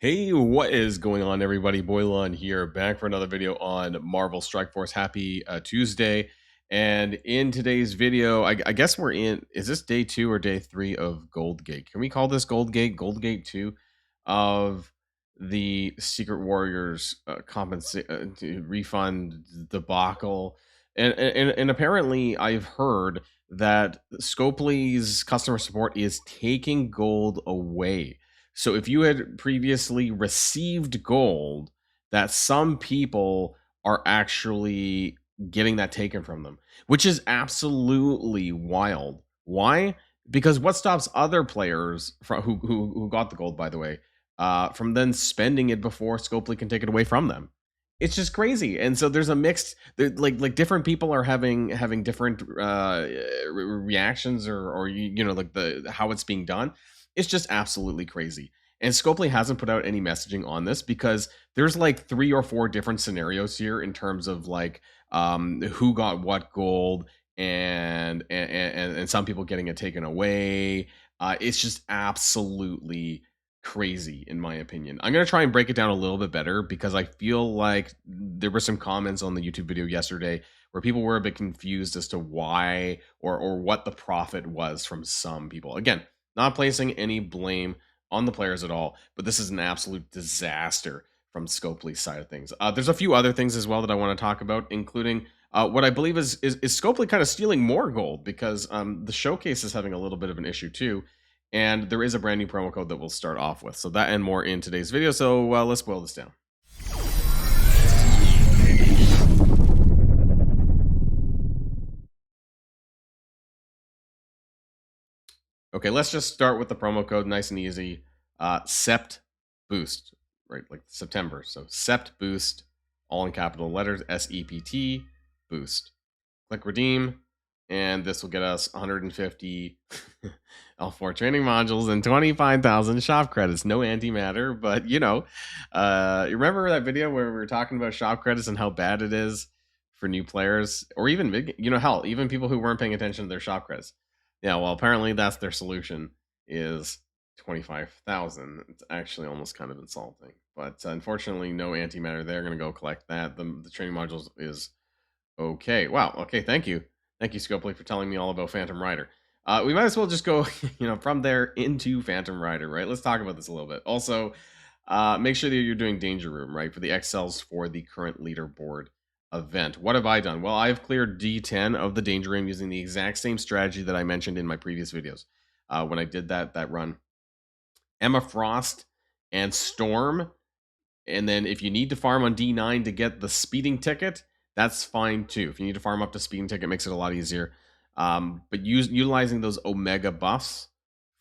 Hey, what is going on, everybody? Boilon here, back for another video on Marvel Strike Force. Happy Tuesday. And in today's video, I guess we're in, is this day 2 or day 3 of Goldgate? Can we call this Goldgate? Goldgate 2 of the Secret Warriors refund debacle. And apparently, I've heard that Scopely's customer support is taking gold away. So if you had previously received gold, that some people are actually getting that taken from them, which is absolutely wild. Why? Because what stops other players from who got the gold, by the way, from then spending it before Scopely can take it away from them? It's just crazy. And so there's a mixed, like different people are having different reactions, or like the how it's being done. It's just absolutely crazy. And Scopely hasn't put out any messaging on this because there's like 3 or 4 different scenarios here in terms of like who got what gold, and some people getting it taken away. It's just absolutely crazy in my opinion. I'm going to try and break it down a little bit better because I feel like there were some comments on the YouTube video yesterday where people were a bit confused as to why or what the profit was from some people. Again, not placing any blame on the players at all, but this is an absolute disaster from Scopely's side of things. There's a few other things as well that I want to talk about, including what I believe is Scopely kind of stealing more gold because the showcase is having a little bit of an issue too, and there is a brand new promo code that we'll start off with. So that and more in today's video. So let's boil this down. Okay, let's just start with the promo code, nice and easy. Sept Boost, right? Like September. So Sept Boost, all in capital letters, SEPT Boost. Click redeem, and this will get us 150 L4 training modules and 25,000 shop credits. No antimatter, but you remember that video where we were talking about shop credits and how bad it is for new players, or even hell, even people who weren't paying attention to their shop credits. Yeah, well, apparently that's their solution is 25,000. It's actually almost kind of insulting, but unfortunately, no antimatter. They're going to go collect that. The training modules is okay. Wow. Okay. Thank you. Thank you, Scopely, for telling me all about Phantom Rider. We might as well just go, from there into Phantom Rider, right? Let's talk about this a little bit. Also, make sure that you're doing Danger Room, right, for the XLs for the current leaderboard event. What have I done? Well, I've cleared D10 of the Danger Room using the exact same strategy that I mentioned in my previous videos when I did that run. Emma Frost and Storm. And then if you need to farm on D9 to get the speeding ticket, that's fine too. If you need to farm up to speeding ticket, it makes it a lot easier. But utilizing those Omega buffs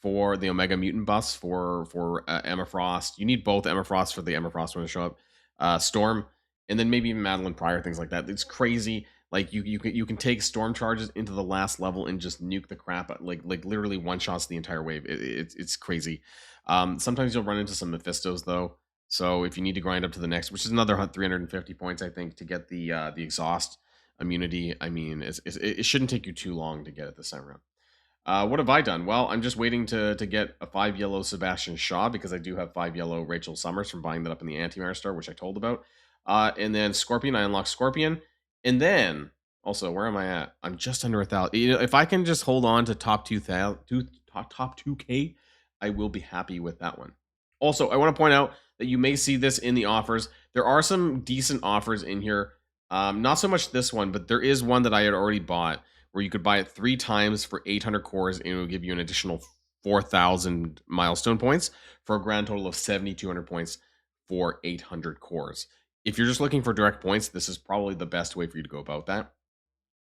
for the Omega mutant buffs for Emma Frost. You need both Emma Frost for the Emma Frost one to show up. Storm, and then maybe even Madeline Pryor, things like that. It's crazy. Like you can take storm charges into the last level and just nuke the crap out, like literally one shots the entire wave. It's crazy. Sometimes you'll run into some Mephistos though. So if you need to grind up to the next, which is another 350 points, I think, to get the exhaust immunity. I mean, it shouldn't take you too long to get it this time around. What have I done? Well, I'm just waiting to get a 5 yellow Sebastian Shaw because I do have 5 yellow Rachel Summers from buying that up in the Antimatter store, which I told about. And then Scorpion, I unlock Scorpion. And then, also, where am I at? I'm just under 1,000. If I can just hold on to top 2K, I will be happy with that one. Also, I want to point out that you may see this in the offers. There are some decent offers in here. Not so much this one, but there is one that I had already bought where you could buy it 3 times for 800 cores and it will give you an additional 4,000 milestone points for a grand total of 7,200 points for 800 cores. If you're just looking for direct points, this is probably the best way for you to go about that.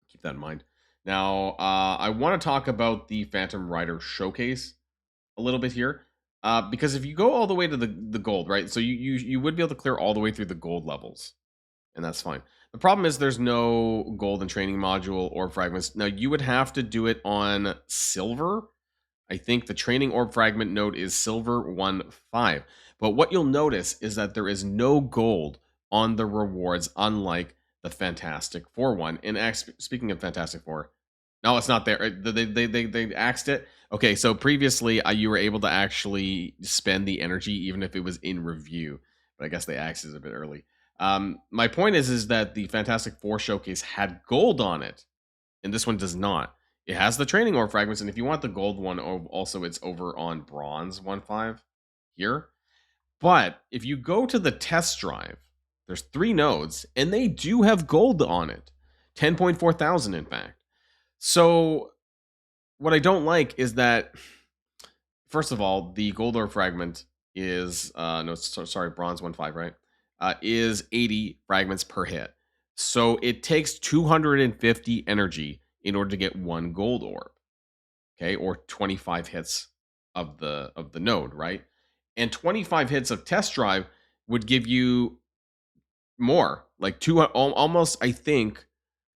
Keep that in mind. Now, I want to talk about the Phantom Rider showcase a little bit here. Because if you go all the way to the gold, right? So you would be able to clear all the way through the gold levels, and that's fine. The problem is there's no gold and training module or fragments. Now you would have to do it on silver. I think the training orb fragment node is silver 1-5. But what you'll notice is that there is no gold on the rewards, unlike the Fantastic Four one. And speaking of Fantastic Four, no, it's not there. They axed it. Okay, so previously you were able to actually spend the energy even if it was in review, but I guess they axed it a bit early. My point is that the Fantastic Four showcase had gold on it, and this one does not. It has the training ore fragments, and if you want the gold one, also it's over on bronze 1.5 here. But if you go to the test drive, there's 3 nodes, and they do have gold on it, 10.4 thousand in fact. So what I don't like is that, first of all, the gold ore fragment is no, sorry, bronze 1.5, right? Is 80 fragments per hit. So it takes 250 energy in order to get 1 gold orb, okay, or 25 hits of the node, right? And 25 hits of test drive would give you more, like almost, I think,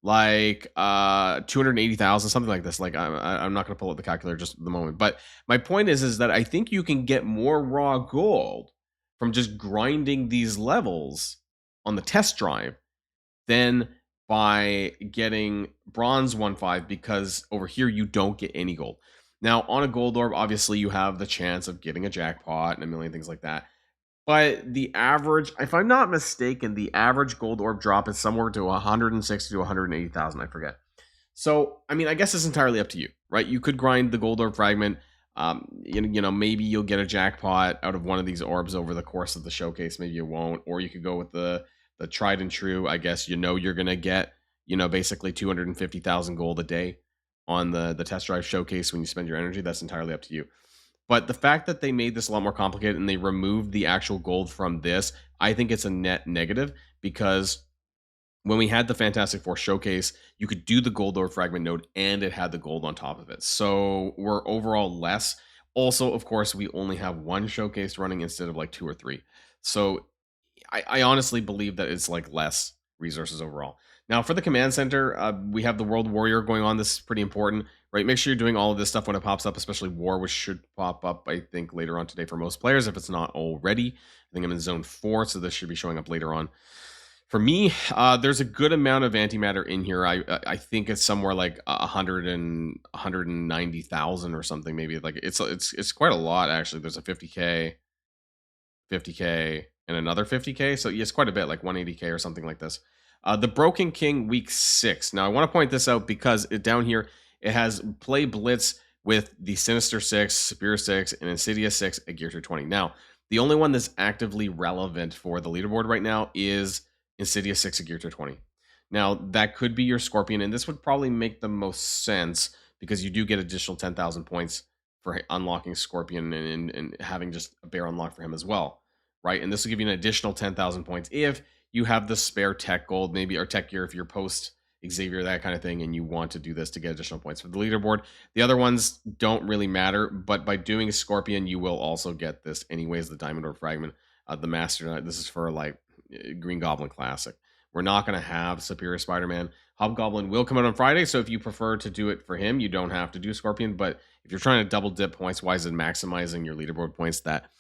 like 280,000, something like this. Like I'm not going to pull up the calculator just at the moment, but my point is that I think you can get more raw gold from just grinding these levels on the test drive than by getting bronze 1.5, because over here you don't get any gold. Now on a gold orb, obviously you have the chance of getting a jackpot and a million things like that. But the average, if I'm not mistaken, the average gold orb drop is somewhere to 160 to 180,000. I forget. So, I mean, I guess it's entirely up to you, right? You could grind the gold orb fragment. Maybe you'll get a jackpot out of one of these orbs over the course of the showcase. Maybe you won't, or you could go with the tried and true. I guess you're gonna get basically 250,000 gold a day on the test drive showcase when you spend your energy. That's entirely up to you. But the fact that they made this a lot more complicated and they removed the actual gold from this, I think it's a net negative, because when we had the Fantastic Four showcase, you could do the gold ore fragment node and it had the gold on top of it. So we're overall less. Also, of course, we only have one showcase running instead of like 2 or 3. So I honestly believe that it's like less resources overall. Now, for the command center, we have the World Warrior going on. This is pretty important, right? Make sure you're doing all of this stuff when it pops up, especially War, which should pop up, I think, later on today for most players, if it's not already. I think I'm in Zone 4, so this should be showing up later on. For me, there's a good amount of antimatter in here. I think it's somewhere like 190,000 or something, maybe. Like it's quite a lot, actually. There's a 50K, 50K, and another 50K. So it's quite a bit, like 180K or something like this. The Broken King week 6. Now I want to point this out because down here it has play Blitz with the Sinister 6, Superior 6, and Insidious 6 at Gear Tier 20. Now, the only one that's actively relevant for the leaderboard right now is Insidious 6 at Gear Tier 20. Now, that could be your Scorpion, and this would probably make the most sense because you do get additional 10,000 points for unlocking Scorpion and having just a bare unlock for him as well, right? And this will give you an additional 10,000 points if you have the spare tech gold, maybe, or tech gear if you're post Xavier, that kind of thing, and you want to do this to get additional points for the leaderboard. The other ones don't really matter, but by doing Scorpion, you will also get this anyways, the Diamond Orb Fragment, the Master Knight. This is for like Green Goblin Classic. We're not going to have Superior Spider-Man. Hobgoblin will come out on Friday, so if you prefer to do it for him, you don't have to do Scorpion, but if you're trying to double dip points-wise and maximizing your leaderboard points, that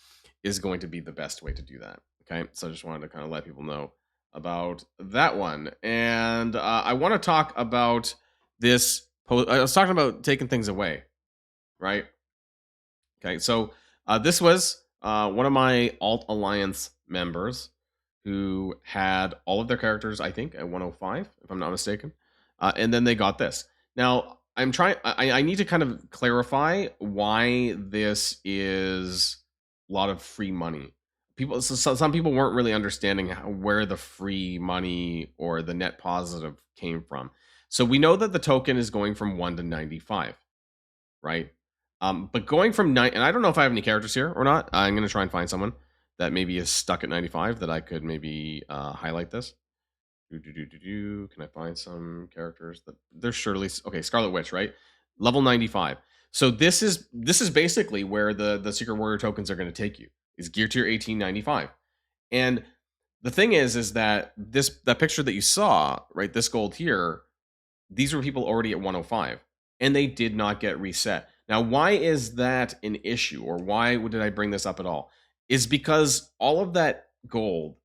is going to be the best way to do that. Okay, so I just wanted to kind of let people know about that one. And I want to talk about this. I was talking about taking things away, right? Okay, so this was one of my Alt Alliance members who had all of their characters, I think, at 105, if I'm not mistaken. And then they got this. Now, I need to kind of clarify why this is a lot of free money. Some people weren't really understanding where the free money or the net positive came from. So we know that the token is going from 1 to 95, right? But going from 9, and I don't know if I have any characters here or not. I'm going to try and find someone that maybe is stuck at 95 that I could maybe highlight this. Can I find some characters that there's surely okay? Scarlet Witch, right? Level 95. So this is basically where the Secret Warrior tokens are going to take you. Is Gear Tier 1895, and the thing is that that picture that you saw, right? This gold here, these were people already at 105, and they did not get reset. Now, why is that an issue, or why did I bring this up at all? Is because all of that gold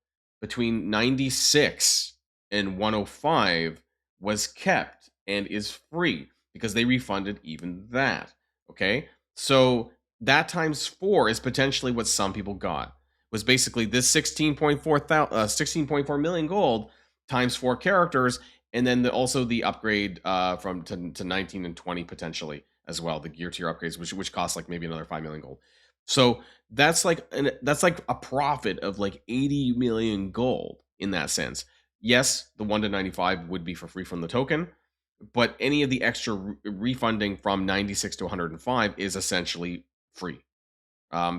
between 96 and 105 was kept and is free because they refunded even that. Okay? So that times 4 is potentially what some people got. Was basically this 16.4 million gold times 4 characters, and then also the upgrade from to 19 and 20 potentially as well, the gear tier upgrades, which cost like maybe another 5 million gold. So that's like a profit of like 80 million gold in that sense. Yes, the 1 to 95 would be for free from the token, but any of the extra refunding from 96 to 105 is essentially free,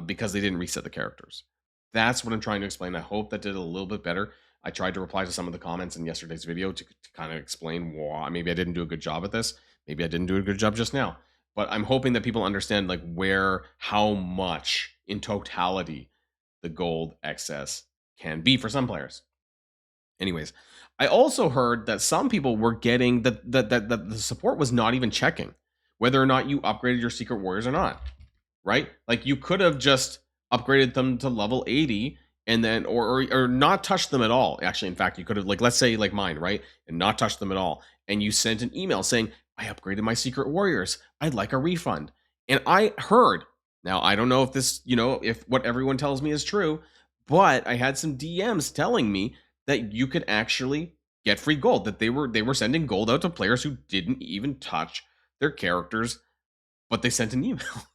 because they didn't reset the characters. That's what I'm trying to explain. I hope that did a little bit better. I tried to reply to some of the comments in yesterday's video to kind of explain why maybe I didn't do a good job at this. Maybe I didn't do a good job just now. But I'm hoping that people understand like how much in totality the gold excess can be for some players. Anyways, I also heard that some people were getting that the support was not even checking whether or not you upgraded your secret warriors or not, right? Like you could have just upgraded them to level 80 and then or not touched them at all. Actually, in fact, you could have, like, let's say like mine, right? And not touched them at all. And you sent an email saying, "I upgraded my secret warriors. I'd like a refund." And I heard, now I don't know if this, if what everyone tells me is true, but I had some DMs telling me that you could actually get free gold, that they were sending gold out to players who didn't even touch their characters, but they sent an email.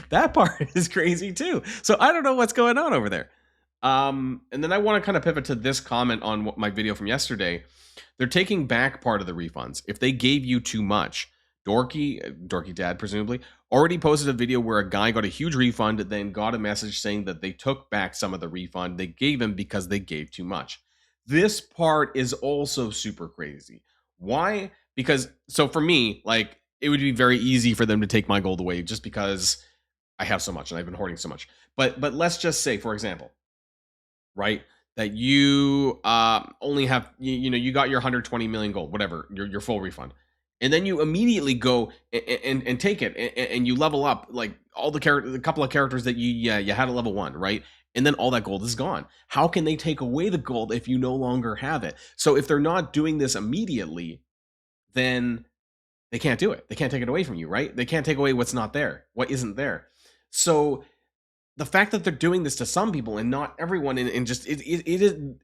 That part is crazy too. So I don't know what's going on over there. And then I want to kind of pivot to this comment on my video from yesterday. They're taking back part of the refunds if they gave you too much. Dorky Dad presumably already posted a video where a guy got a huge refund, then got a message saying that they took back some of the refund they gave him because they gave too much. This part is also super crazy. Why? Because so for me, like, it would be very easy for them to take my gold away just because I have so much and I've been hoarding so much. But let's just say, for example, right, that you only have you got your 120 million gold, whatever, your full refund, and then you immediately go and take it, and you level up like all the couple of characters that you had at level 1, right? And then all that gold is gone. How can they take away the gold if you no longer have it? So if they're not doing this immediately, then they can't do it. They can't take it away from you, right? They can't take away what's not there, what isn't there. So the fact that they're doing this to some people and not everyone, and just it is,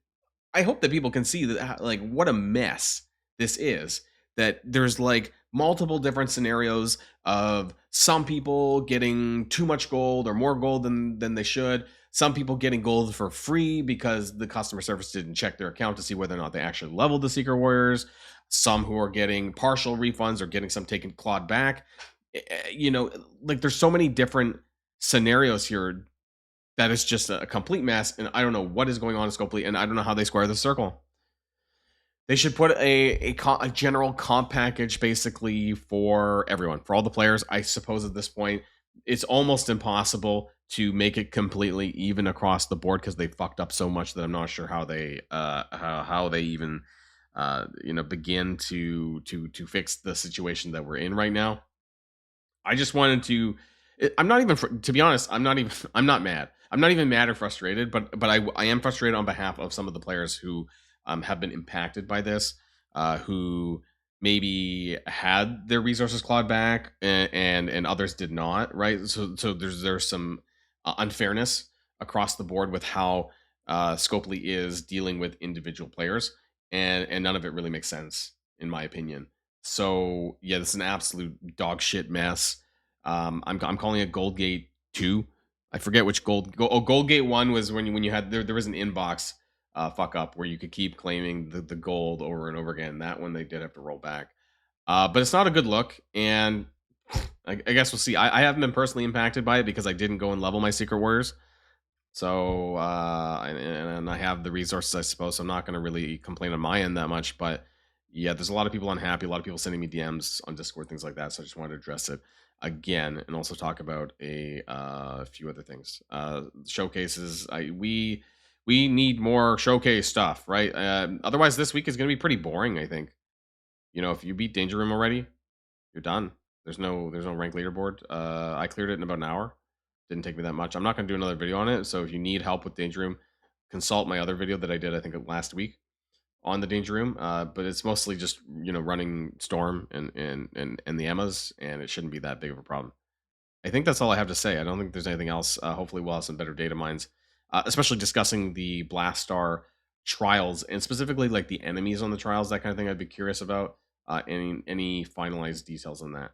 I hope that people can see that, like, what a mess this is. That there's like multiple different scenarios of some people getting too much gold or more gold than they should. Some people getting gold for free because the customer service didn't check their account to see whether or not they actually leveled the secret warriors. Some who are getting partial refunds or getting some taken clawed back. Like, there's so many different scenarios here that is just a complete mess, and I don't know what is going on in Scopely, and I don't know how they square the circle. They should put a general comp package basically for everyone, for all the players. I suppose at this point, it's almost impossible to make it completely even across the board because they fucked up so much that I'm not sure how they how they even begin to fix the situation that we're in right now. I just wanted to. I'm not even, to be honest. I'm not even. I'm not mad. I'm not even mad or frustrated. But I am frustrated on behalf of some of the players who have been impacted by this, who maybe had their resources clawed back, and others did not. Right. So there's some unfairness across the board with how Scopely is dealing with individual players, and none of it really makes sense in my opinion. So yeah, this is an absolute dog shit mess. I'm calling it Goldgate 2. I forget which Goldgate 1 was when you had there was an inbox fuck up where you could keep claiming the gold over and over again. That one they did have to roll back. But it's not a good look, and I guess we'll see. I haven't been personally impacted by it because I didn't go and level my secret warriors. So and I have the resources, I suppose. So I'm not going to really complain on my end that much. But yeah, there's a lot of people unhappy. A lot of people sending me DMs on Discord, things like that. So I just wanted to address it again and also talk about a few other things. Showcases. We need more showcase stuff, right? Otherwise, this week is going to be pretty boring. I think. If you beat Danger Room already, you're done. There's no rank leaderboard. I cleared it in about an hour. Didn't take me that much. I'm not going to do another video on it. So if you need help with Danger Room, consult my other video that I did, I think, last week on the Danger Room. But it's mostly just running Storm and the Emmas, and it shouldn't be that big of a problem. I think that's all I have to say. I don't think there's anything else. Hopefully, we'll have some better data mines, especially discussing the Blast Star trials and specifically like the enemies on the trials, that kind of thing. I'd be curious about any finalized details on that.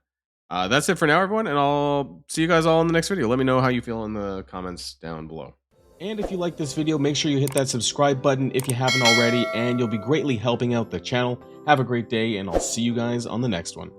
That's it for now, everyone, and I'll see you guys all in the next video. Let me know how you feel in the comments down below. And if you like this video, make sure you hit that subscribe button if you haven't already, and you'll be greatly helping out the channel. Have a great day, and I'll see you guys on the next one.